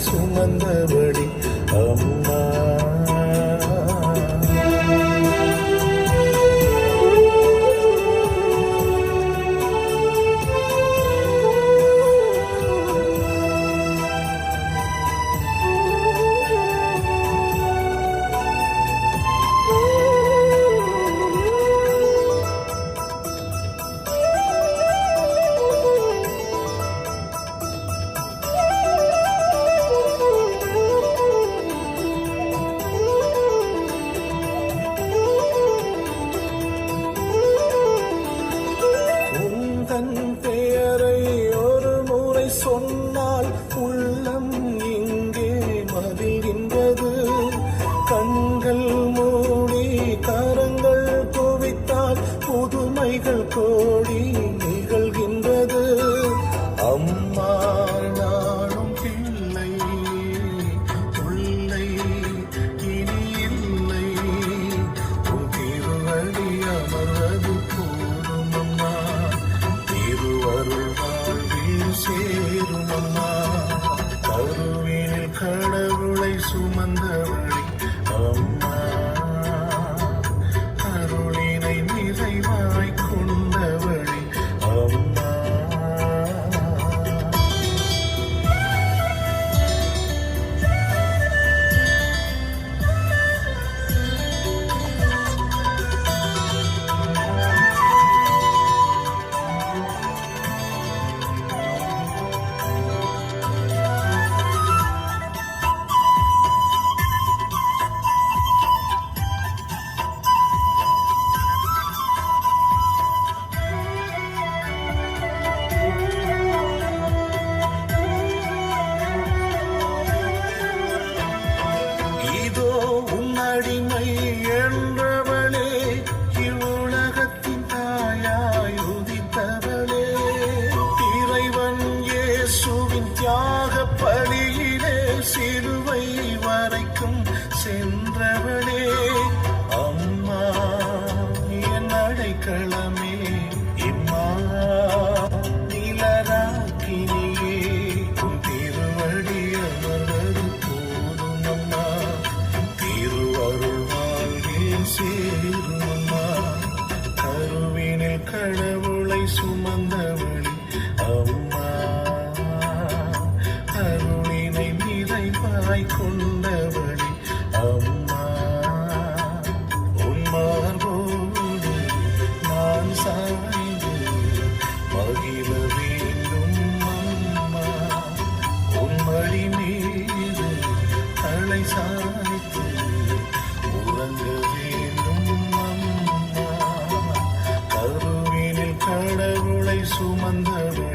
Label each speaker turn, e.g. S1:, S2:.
S1: சுமந்தவடி அம்மா. சொன்னால் உள்ளம் இங்கே மதிகின்றது. கண்கள் மூடி கரங்கள் குவித்தால் புதுமைகள் கோடி நிகழ்கின்றது. அம்மா நானும் பிள்ளை உள்ளை இனி இல்லை. உன் திருவடி அமர்வது போதும் அம்மா. திருவருள் சேரும் அம்மா. கருவினில் கடவுளை சுமந்தவழி அம்மா. அருளினை நிறைவாய் கொண்டவழி அம்மா. அடிமை என்றவளே இவ்வுலகத்தின் தாயாய் உதித்தவளே. இறைவன் இயேசுவின் தியாக பலியிலே சிலுவை வரைக்கும் சென்றவளே. அம்மா என் அடைக்கலமே இம்மா. நிலராக்கினியே உன் திருவடி அமர்வது போதும் அம்மா. சேருமா. கருவினில் கடவுளை சுமந்தவழி அம்மா. அருளினை நிறைவாய் கொண்டவழி அம்மா. உன்மார்போடு நான் சாய்ந்து மகிழ வேண்டும் அம்மா. உன்மடி மீது தலை சாய்த்து உறங்க வேண்டும் அம்மா. கருவினில் கடவுளை சுமந்தவள்